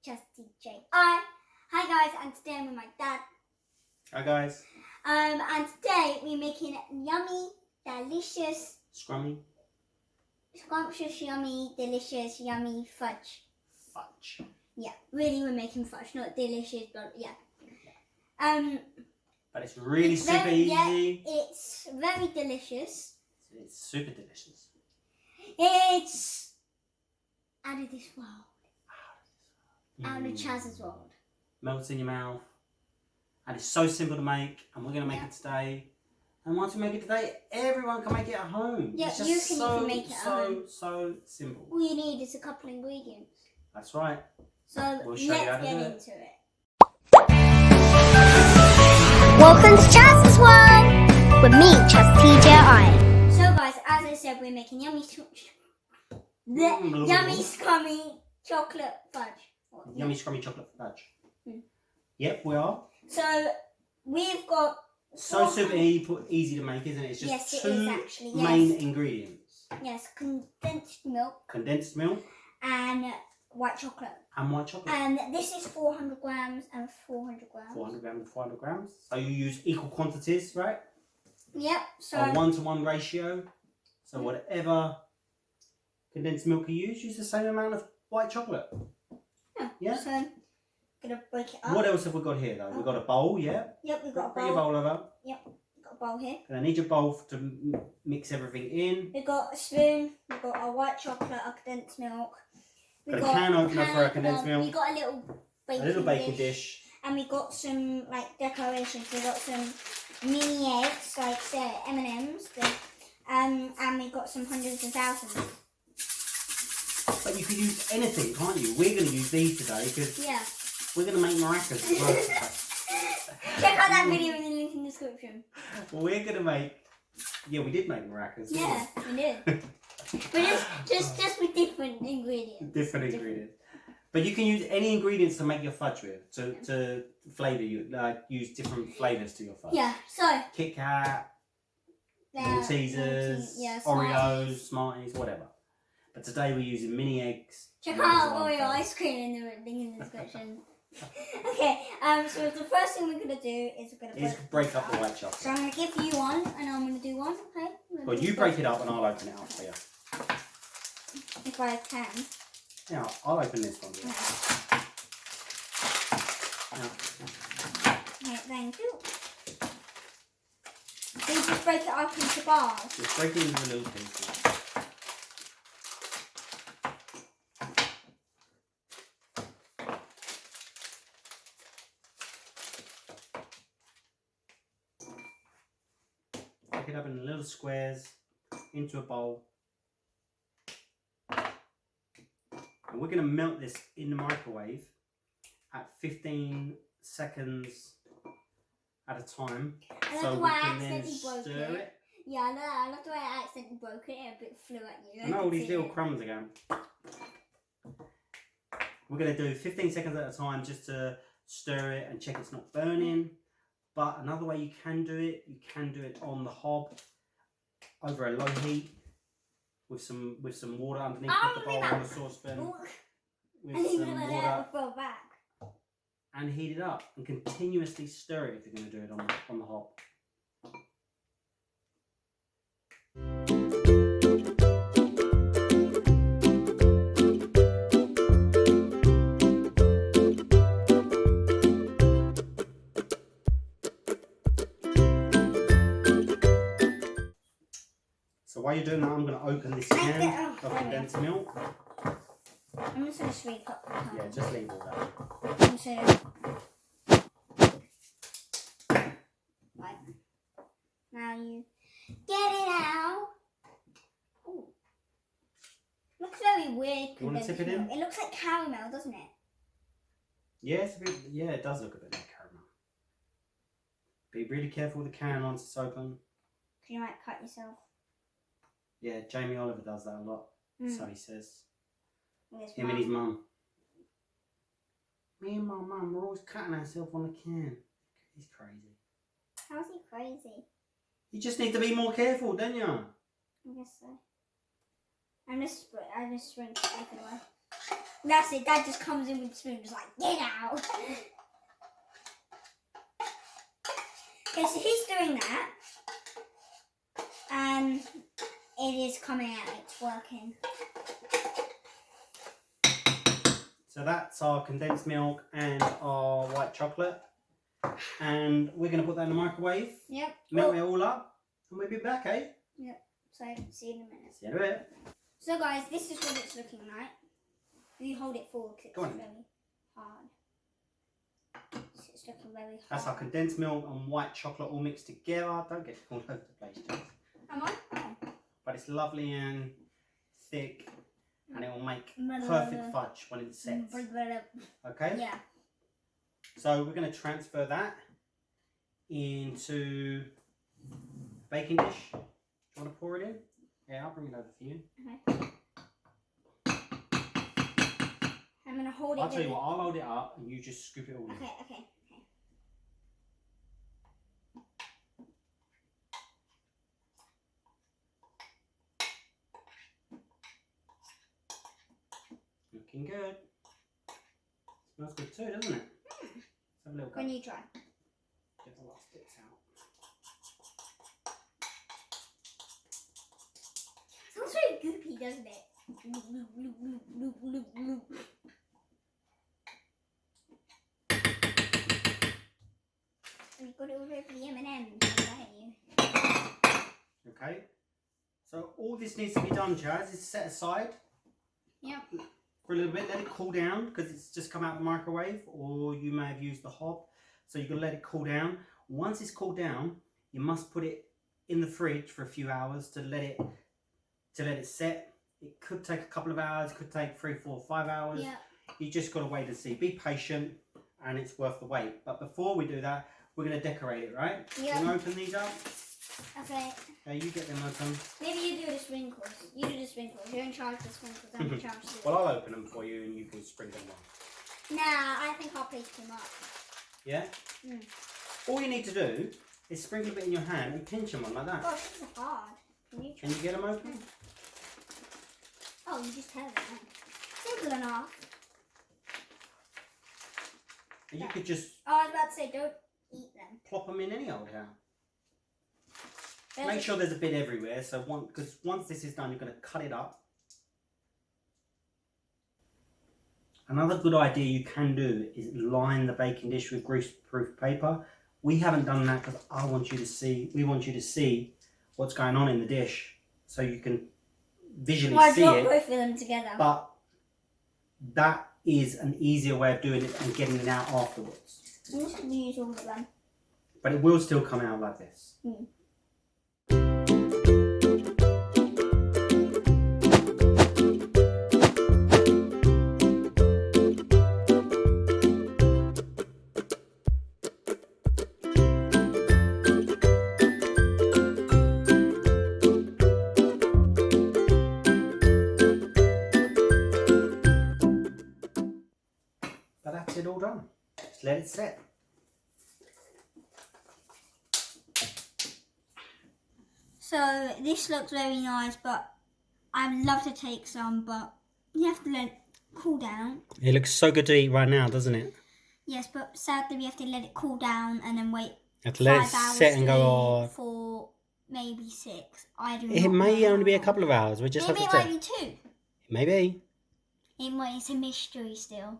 Just DJ. Hi guys, and today I'm with my dad. Hi guys. And today we're making yummy, delicious, scrumptious, yummy, delicious, yummy fudge. Fudge. Yeah, really we're making fudge, not delicious, but yeah. But it's really super easy. Yeah, it's very delicious. It's super delicious. It's out of this world. Out of Chazzas world. Melts in your mouth. And it's so simple to make. And we're going to make it today. And once we make it today, everyone can make it at home. Yeah, it's just you can even make it at home. So simple. All you need is a couple of ingredients. That's right. So we'll show you how to let's do get it. into it. Welcome to Chazzas World with me, TJI. So guys, as I said, we're making yummy, yummy, scummy chocolate fudge. Yummy, scrummy chocolate fudge. Yep, we are. So we've got so super easy to make, isn't it? It's just two main ingredients. Yes, condensed milk. Condensed milk. And white chocolate. And white chocolate. And this is 400 grams and 400 grams. 400 grams and 400 grams. So you use equal quantities, right? Yep. So a 1-to-1 ratio. So whatever condensed milk you use the same amount of white chocolate. Yeah. So I'm gonna break it up. What else have we got here though? We've got a bowl, yeah? Yep, we've got a bowl. Bring your bowl over. Yep, we've got a bowl here. And I need your bowl to mix everything in. We've got a spoon, we've got our white chocolate, our condensed milk. We've got a can opener for our condensed milk. We've got a little baking dish. And we got some like decorations. We got some mini eggs, like M&Ms. And we got some hundreds of thousands. But you can use anything, can't you? We're going to use these today because we're going to make maracas as well. Check out that video in the link in the description. We're going to make... Yeah, we did make maracas. Yeah, we did. But just with different ingredients. Different ingredients. But you can use any ingredients to make your fudge with, to flavour you, use different flavours to your fudge. Yeah, so... Kit Kat, Maltesers, Oreos, Smarties, whatever. But today we're using mini eggs. Check out Oreo ice cream in the link in the description. Okay, so the first thing we're going to do is we're going to break up the white chocolate. So I'm going to give you one and I'm going to do one, okay? Well, you break it up and I'll open it up for you. If I can. Yeah, I'll open this one. Okay, thank you. So you just break it up into bars. Just break it into little pieces. Break it up in little squares into a bowl. And we're going to melt this in the microwave at 15 seconds at a time. So we can then stir it. Yeah, I know. I love the way I accidentally broke it and a bit flew at you. I know all these little crumbs again. We're going to do 15 seconds at a time just to stir it and check it's not burning. But another way you can do it on the hob over a low heat. With some water underneath the bowl on the saucepan. With some water. And heat it up and continuously stir it if you're going to do it on the hob. So while you're doing that, I'm going to open this can of condensed milk. I'm just going to sweep up the can. Yeah, just leave all that. Right. Now you get it out. Ooh. Looks very weird. You want to tip it in? It looks like caramel, doesn't it? Yeah, it does look a bit like caramel. Be really careful with the can once it's open. You might cut yourself. Yeah, Jamie Oliver does that a lot. So he says. Him Mom. and his mum. Me and my mum, we're always cutting ourselves on the can. He's crazy. How's he crazy? You just need to be more careful, don't you? I guess so. I just sprinkled everywhere. That's it. Dad just comes in with the spoon, just like, get out. Okay, so he's doing that. And it is coming out. It's working. So that's our condensed milk and our white chocolate. And we're going to put that in the microwave. Yep. Melt it all up. And we'll be back, eh? Yep. So, see you in a minute. See you in a bit. So, guys, this is what it's looking like. You hold it forward because it's very hard. So it's looking very hard. That's our condensed milk and white chocolate all mixed together. Don't get all over the place, Jess. Am I? Oh. But it's lovely and thick. And it will make perfect fudge when it sets. Okay? Yeah. So we're going to transfer that into a baking dish. Do you want to pour it in? Yeah, I'll bring it over for you. Okay. I'm going to hold it. I'll tell you what, I'll hold it up and you just scoop it all in. Okay. Looking good. Smells good too, doesn't it? Let's have a little go. When you try. Get the last bits out. Sounds very goopy, doesn't it? We've got it all over the M&M's. Okay. So all this needs to be done, Chaz, is set aside. Yep. For a little bit, let it cool down because it's just come out of the microwave, or you may have used the hob. So you've got to let it cool down. Once it's cooled down, you must put it in the fridge for a few hours to let it set. It could take a couple of hours, could take 3, 4, 5 hours. Yeah. You just got to wait and see. Be patient, and it's worth the wait. But before we do that, we're going to decorate it, right? Yeah. You want to open these up? Okay. Okay, you get them open. Maybe you do the sprinkles. You do the sprinkles. You're in charge of the sprinkles. I'm in charge of the... Well, I'll open them for you and you can sprinkle them on. Nah, I think I'll place too much. Yeah? Mm. All you need to do is sprinkle a bit in your hand and pinch them on like that. Gosh, this is hard. Can you get them open? Oh, you just held it. Simple enough. And you could just Oh, I was about to say, don't eat them. plop them in any old how. Make sure there's a bit everywhere, so because once this is done, you're going to cut it up. Another good idea you can do is line the baking dish with grease-proof paper. We haven't done that because we want you to see what's going on in the dish, so you can visually see drop it. both of them together. But that is an easier way of doing it and getting it out afterwards. I'm just going to use all of them. But it will still come out like this. Mm. But that's it all done. Just let it set. So this looks very nice, but I'd love to take some, but you have to let it cool down. It looks so good to eat right now, doesn't it? Yes, but sadly we have to let it cool down and then wait You have to let it 5 hours set and go on. for maybe 6. I do It not may know. only be a couple of hours. We just Maybe have it to might be 2. Maybe. It's a mystery still.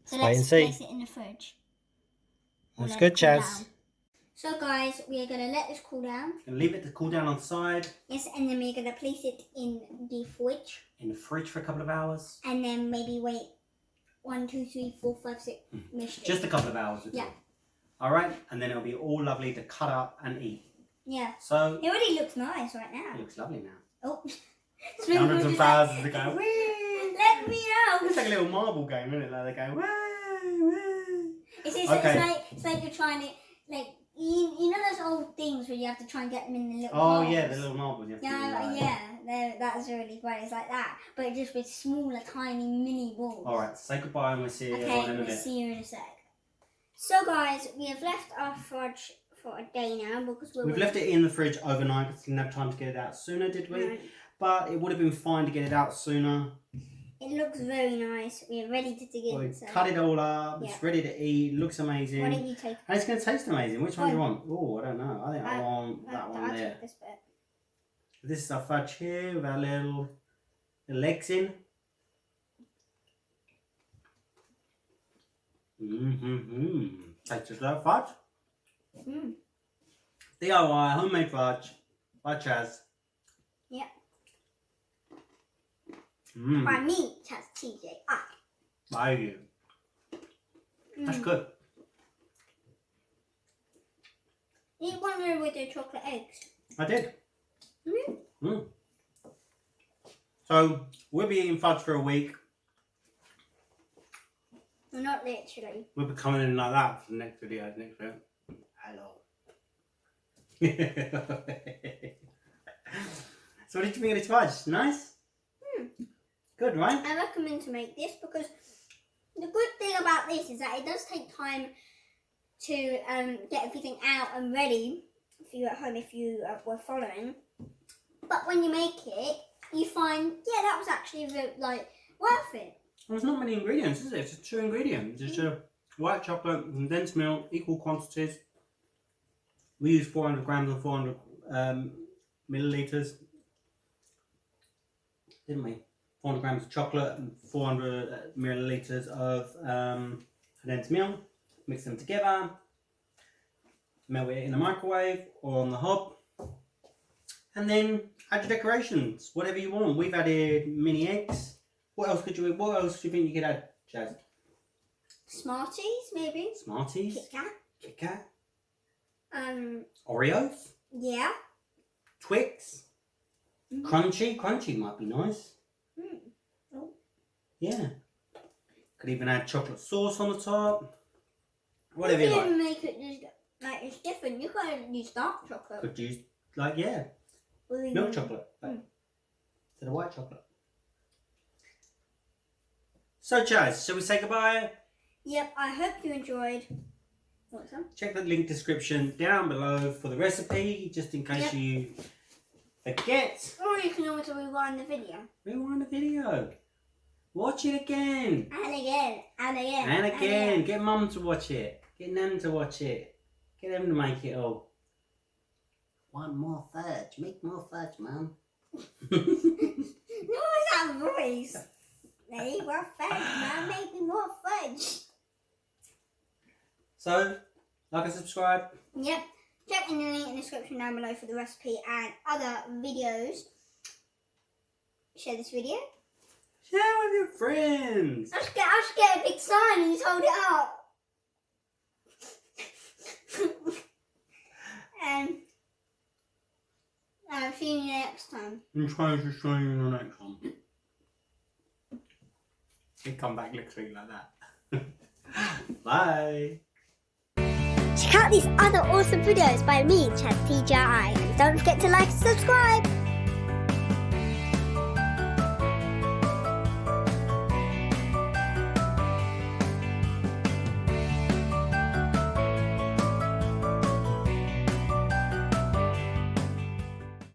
So Let's wait and see. place it in the fridge. Or That's let good, it cool Chaz. down. So guys, we are going to let this cool down. And leave it to cool down on the side. Yes, and then we're going to place it in the fridge. In the fridge for a couple of hours. And then maybe wait 1, 2, 3, 4, 5, 6 mystery. Just a couple of hours. Yeah. Alright, and then it'll be all lovely to cut up and eat. Yeah. So, It already looks nice right now. it looks lovely now. Oh. Hundreds of thousands are going, whee! Let me know. It's like a little marble game, isn't it? Like they're going, whee, whee. It's like you're trying to, like, you know those old things where you have to try and get them in the little Oh, holes? yeah, the little marbles. You have to do like that's really great. It's like that, but just with smaller, tiny, mini balls. Alright, say goodbye and we'll see you Okay, everyone in a we'll bit. see you in a sec. So guys, we have left our fudge for a day now because We've left it in the fridge overnight because we didn't have time to get it out sooner, did we? Right. But it would have been fine to get it out sooner. It looks very nice. We're ready to dig Well, in. So. cut it all up. Yeah. It's ready to eat. Looks amazing. Why don't you take? And it's going to taste amazing. Which one do you want? Oh, I don't know. I think I want that I'll one there. take this bit. This is our fudge here with our little legs in. Tastes just like fudge. Mm. DIY homemade fudge by Chaz. Yeah. Mm. By me, Chaz TJI. By you. That's good. Eat one more with the chocolate eggs. I did. Mm. Mm. So we'll be eating fudge for a week. Well, not literally. We'll be coming in like that for the next video. Hello. So what did you think of this fudge? Nice? Mm. Good, right? I recommend to make this because the good thing about this is that it does take time to get everything out and ready for you at home if you were following. But when you make it, you find, yeah, that was actually worth it. There's not many ingredients, is it? It's just 2 ingredients. It's white chocolate and condensed milk, equal quantities. We use 400 grams and 400 millilitres. Didn't we? 400 grams of chocolate and 400 millilitres of condensed milk. Mix them together. Melt it in the microwave or on the hob. And then add your decorations, whatever you want. We've added mini eggs. What else do you think you could add, Chaz? Smarties, maybe. Smarties. Kit Kat. Kit Kat. Oreos. Yeah. Twix. Crunchy. Crunchy might be nice. Mm. Oh. Yeah. Could even add chocolate sauce on the top. Whatever you You like. can make it just, like, it's different. You can't use dark chocolate. Could use, like, yeah, milk chocolate. Instead of white chocolate. So, Chaz, shall we say goodbye? Yep, I hope you enjoyed. What's that? Check the link description down below for the recipe, just in case you forget. Or you can always rewind the video. Rewind the video. Watch it again. And again. And again. And again. Get mum to watch it. Get nan to watch it. Get them to make it all. Want more fudge. Make more fudge, mum. What was that voice? Hey, more fudge, Mum. Make me more fudge. So, like and subscribe. Yep. Check in the link in the description down below for the recipe and other videos. Share this video. Share with your friends. I should get a big sign and just hold it up. And I'll see you next time. And try to show you the next one. You come back next week like that. Bye. Check out these other awesome videos by me, Chaz TJI. And don't forget to like and subscribe.